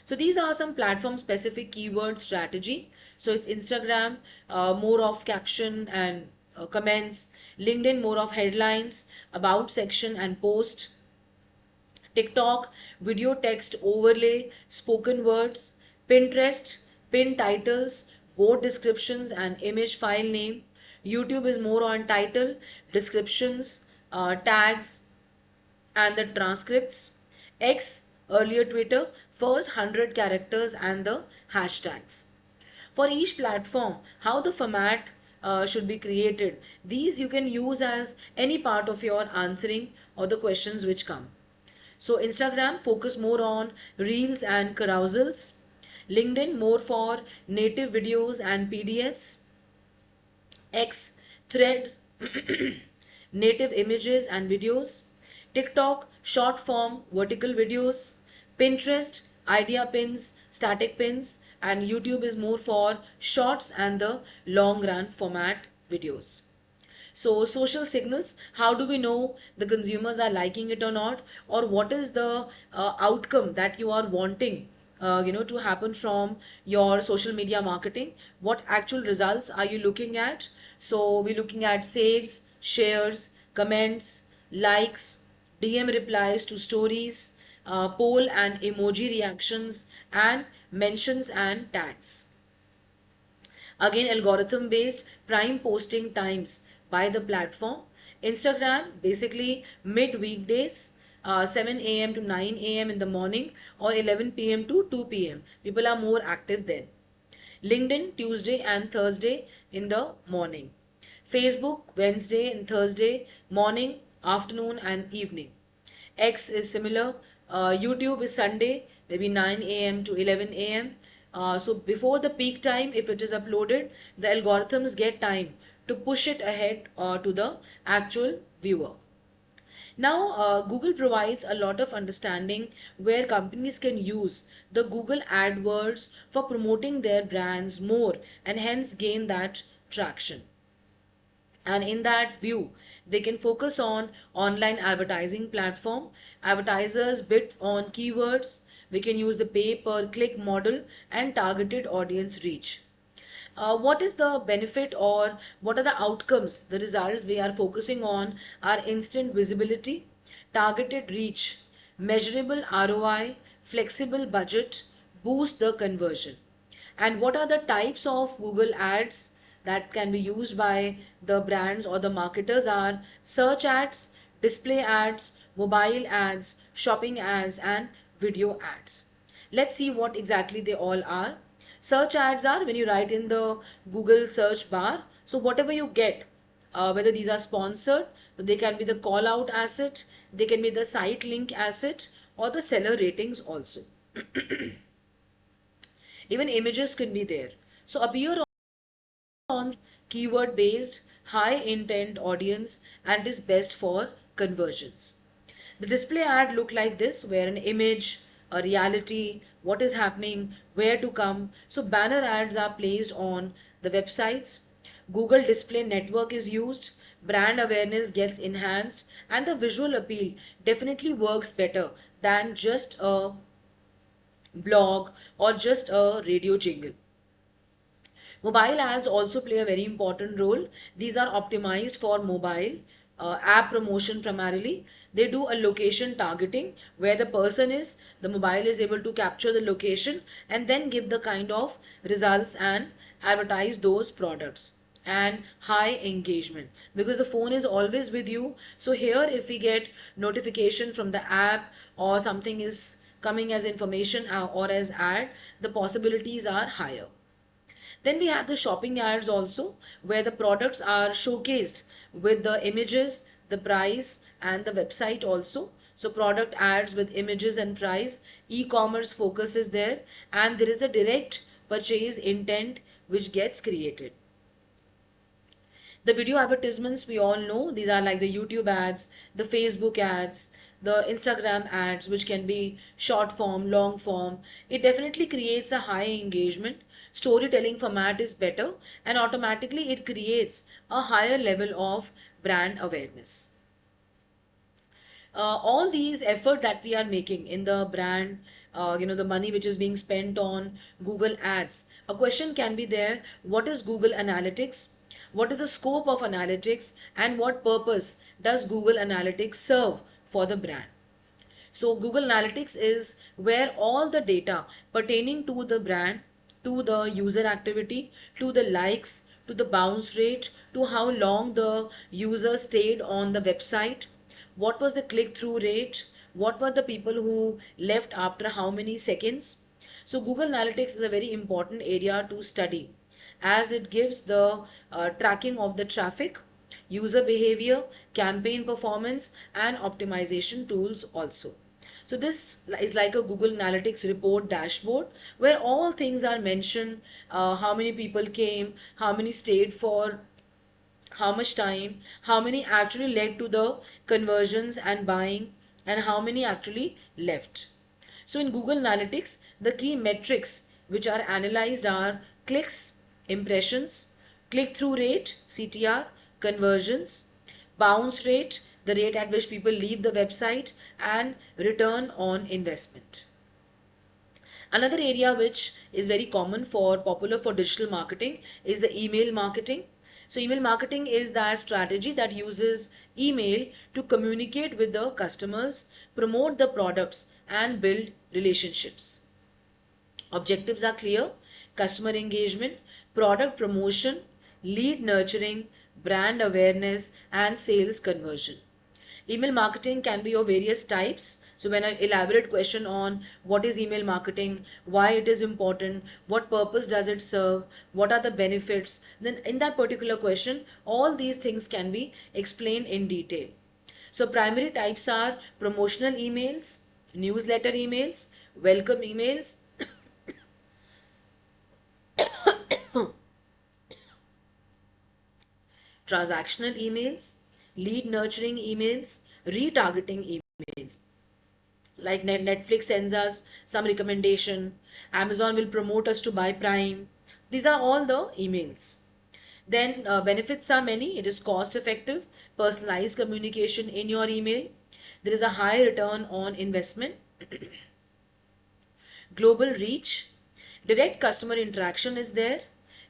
So these are some platform specific keyword strategy. So it's Instagram, more of caption and comments, LinkedIn more of headlines, about section and post, TikTok, video text overlay, spoken words, Pinterest, pin titles, board descriptions and image file name. YouTube is more on title, descriptions, tags and the transcripts. X, earlier Twitter, first 100 characters and the hashtags. For each platform, how the format should be created, these you can use as any part of your answering or the questions which come. So Instagram focus more on reels and carousels. LinkedIn more for native videos and PDFs. X threads native images and videos. TikTok short form vertical videos. Pinterest idea pins, static pins, and YouTube is more for shorts and the long run format videos. So social signals, how do we know the consumers are liking it or not, or what is the outcome that you are wanting to happen from your social media marketing? What actual results are you looking at? So we're looking at saves, shares, comments, likes, DM replies to stories, poll and emoji reactions, and mentions and tags. Again, algorithm based prime posting times by the platform. Instagram basically mid weekdays, 7 a.m. to 9 a.m. in the morning or 11 p.m. to 2 p.m. People are more active then. LinkedIn Tuesday and Thursday in the morning. Facebook Wednesday and Thursday morning, afternoon and evening. X is similar. YouTube is Sunday, maybe 9 a.m. to 11 a.m. So before the peak time, if it is uploaded, the algorithms get time to push it ahead to the actual viewer. Now, Google provides a lot of understanding where companies can use the Google AdWords for promoting their brands more and hence gain that traction. And in that view, they can focus on online advertising platform. Advertisers bid on keywords. We can use the pay per click model and targeted audience reach. What is the benefit or what are the outcomes, the results we are focusing on are instant visibility, targeted reach, measurable ROI, flexible budget, boost the conversion. And what are the types of Google ads that can be used by the brands or the marketers are search ads, display ads, mobile ads, shopping ads, and video ads. Let's see what exactly they all are. Search ads are when you write in the Google search bar. So whatever you get, whether these are sponsored, they can be the call out asset, they can be the site link asset, or the seller ratings also. Even images can be there. So appear on keyword based high intent audience and is best for conversions. The display ad look like this where an image, a reality, what is happening, where to come. So banner ads are placed on the websites. Google Display Network is used. Brand awareness gets enhanced and the visual appeal definitely works better than just a blog or just a radio jingle. Mobile ads also play a very important role. These are optimized for mobile app promotion primarily. They do a location targeting where the person is, the mobile is able to capture the location and then give the kind of results and advertise those products. And high engagement because the phone is always with you. So here if we get notification from the app or something is coming as information or as ad, the possibilities are higher. Then we have the shopping ads also, where the products are showcased with the images, the price, and the website also. So product ads with images and price, e-commerce focus is there, and there is a direct purchase intent which gets created. The video advertisements we all know, these are like the YouTube ads, the Facebook ads, the Instagram ads, which can be short form, long form. It definitely creates a high engagement. Storytelling format is better and automatically it creates a higher level of brand awareness. All these effort that we are making in the brand, the money which is being spent on Google ads, a question can be there: what is Google Analytics? What is the scope of analytics and what purpose does Google Analytics serve for the brand? So Google Analytics is where all the data pertaining to the brand, to the user activity, to the likes, to the bounce rate, to how long the user stayed on the website, what was the click through rate, what were the people who left after how many seconds. So Google Analytics is a very important area to study as it gives the tracking of the traffic, user behavior, campaign performance, and optimization tools also. So this is like a Google Analytics report dashboard where all things are mentioned, how many people came, how many stayed for how much time, how many actually led to the conversions and buying, and how many actually left. So in Google Analytics, the key metrics which are analyzed are clicks, impressions, click-through rate, CTR, conversions, bounce rate, the rate at which people leave the website, and return on investment. Another area which is very common for popular for digital marketing is the email marketing. So email marketing is that strategy that uses email to communicate with the customers, promote the products, and build relationships. Objectives are clear: customer engagement, product promotion, lead nurturing, brand awareness, and sales conversion. Email marketing can be of various types. So when I elaborate question on what is email marketing, why it is important, what purpose does it serve, what are the benefits, then in that particular question, all these things can be explained in detail. So primary types are promotional emails, newsletter emails, welcome emails, transactional emails, lead nurturing emails, retargeting emails. Like Netflix sends us some recommendation, Amazon will promote us to buy Prime. These are all the emails. Then benefits are many. It is cost effective, personalized communication in your email. There is a high return on investment, global reach, direct customer interaction is there,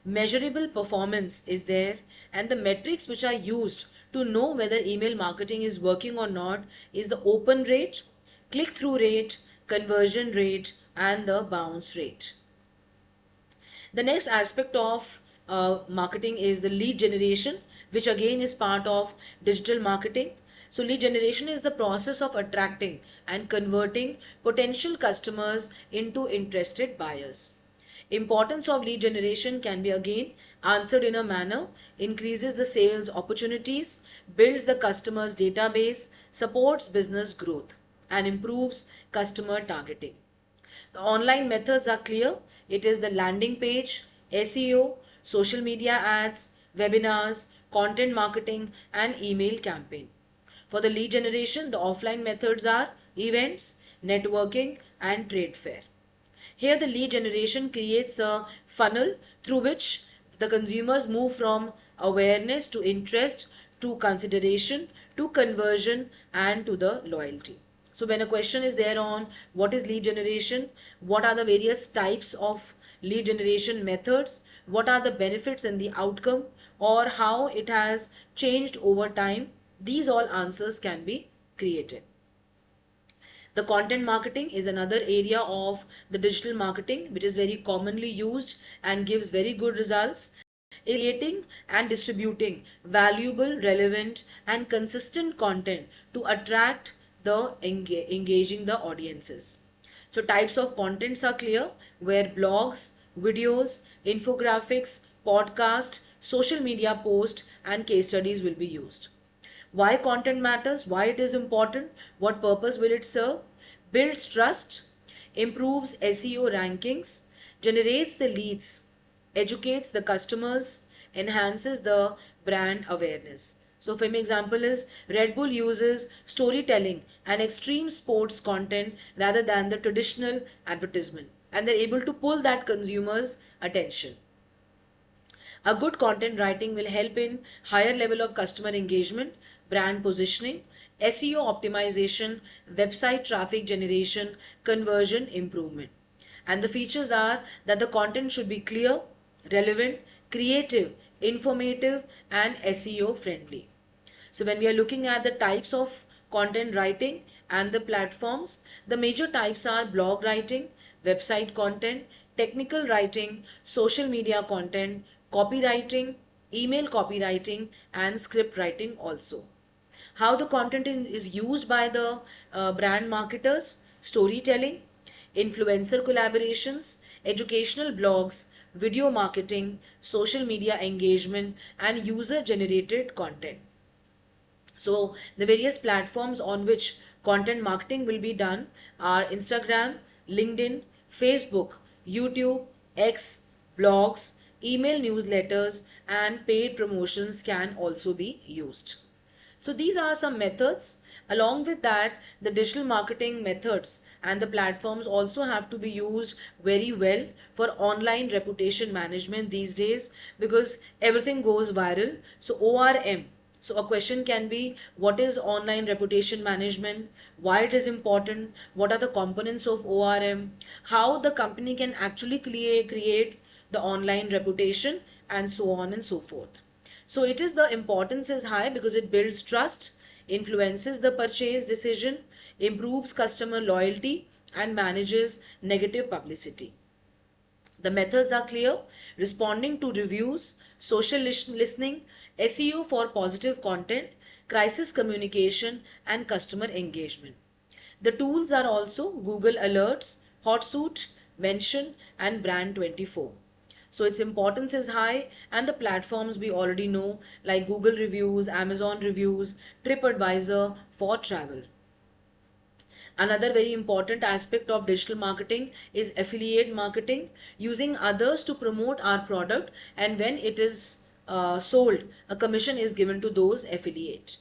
measurable performance is there, and the metrics which are used to know whether email marketing is working or not is the open rate, click through rate, conversion rate, and the bounce rate. The next aspect of marketing is the lead generation, which again is part of digital marketing. So lead generation is the process of attracting and converting potential customers into interested buyers. Importance of lead generation can be again answered in a manner: increases the sales opportunities, builds the customer's database, supports business growth, and improves customer targeting. The online methods are clear. It is the landing page, SEO, social media ads, webinars, content marketing, and email campaign. For the lead generation, the offline methods are events, networking, and trade fair. Here, the lead generation creates a funnel through which the consumers move from awareness to interest to consideration to conversion and to the loyalty. So when a question is there on what is lead generation, what are the various types of lead generation methods, what are the benefits and the outcome, or how it has changed over time, these all answers can be created. The content marketing is another area of the digital marketing which is very commonly used and gives very good results. Creating and distributing valuable, relevant, and consistent content to attract the engaging the audiences. So types of contents are clear, where blogs, videos, infographics, podcast, social media posts, and case studies will be used. Why content matters, why it is important, what purpose will it serve: builds trust, improves SEO rankings, generates the leads, educates the customers, enhances the brand awareness. So for example is Red Bull uses storytelling and extreme sports content rather than the traditional advertisement, and they're able to pull that consumers attention. A good content writing will help in higher level of customer engagement, brand positioning, SEO optimization, website traffic generation, conversion improvement. And the features are that the content should be clear, relevant, creative, informative, and SEO friendly. So when we are looking at the types of content writing and the platforms, the major types are blog writing, website content, technical writing, social media content, copywriting, email copywriting, and script writing also. How the content is used by the brand marketers: storytelling, influencer collaborations, educational blogs, video marketing, social media engagement, and user generated content. So the various platforms on which content marketing will be done are Instagram, LinkedIn, Facebook, YouTube, X, blogs, email newsletters, and paid promotions can also be used. So these are some methods. Along with that, the digital marketing methods and the platforms also have to be used very well for online reputation management these days, because everything goes viral. So ORM. So a question can be, what is online reputation management? Why it is important? What are the components of ORM? How the company can actually create the online reputation, and so on and so forth. So it is, the importance is high because it builds trust, influences the purchase decision, improves customer loyalty, and manages negative publicity. The methods are clear: responding to reviews, social listening, SEO for positive content, crisis communication, and customer engagement. The tools are also Google Alerts, Hotsuite, Mention, and Brand24. So its importance is high, and the platforms we already know, like Google reviews, Amazon reviews, TripAdvisor for travel. Another very important aspect of digital marketing is affiliate marketing, using others to promote our product, and when it is sold, a commission is given to those affiliate.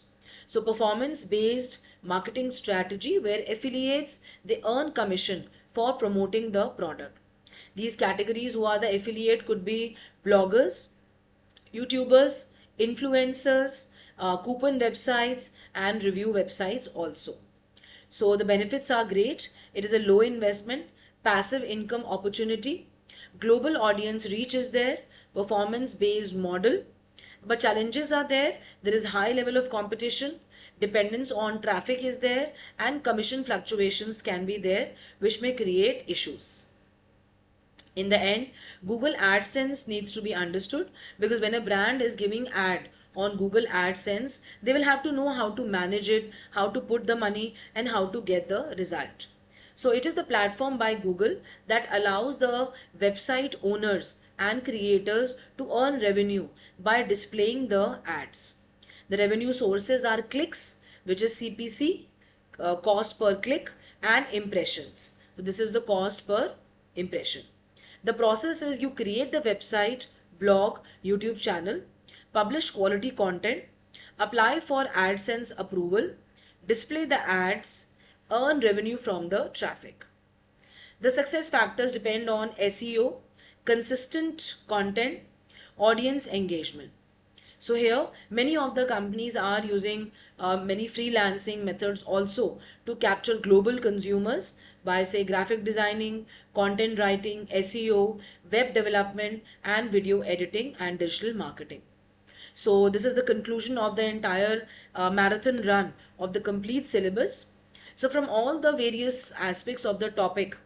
So performance based marketing strategy, where affiliates, they earn commission for promoting the product. These categories who are the affiliate could be bloggers, YouTubers, influencers, coupon websites, and review websites also. So the benefits are great. It is a low investment, passive income opportunity. Global audience reach is there, performance based model. But challenges are there. There is high level of competition, dependence on traffic is there, and commission fluctuations can be there, which may create issues. In the end, Google AdSense needs to be understood, because when a brand is giving ad on Google AdSense, they will have to know how to manage it, how to put the money, and how to get the result. So it is the platform by Google that allows the website owners and creators to earn revenue by displaying the ads. The revenue sources are clicks, which is CPC, cost per click, and impressions. So this is the cost per impression. The process is, you create the website, blog, YouTube channel, publish quality content, apply for AdSense approval, display the ads, earn revenue from the traffic. The success factors depend on SEO, consistent content, audience engagement. So here many of the companies are using many freelancing methods also to capture global consumers by, say, graphic designing, content writing, SEO, web development, and video editing and digital marketing. So this is the conclusion of the entire marathon run of the complete syllabus. So from all the various aspects of the topic,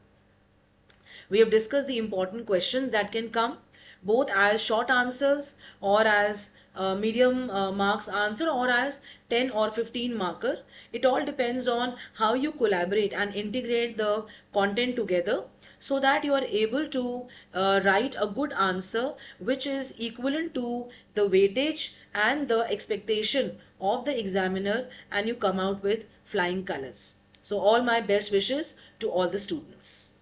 we have discussed the important questions that can come both as short answers, or as medium marks answer, or as 10 or 15 marker. It all depends on how you collaborate and integrate the content together, so that you are able to write a good answer which is equivalent to the weightage and the expectation of the examiner, and you come out with flying colors. So all my best wishes to all the students.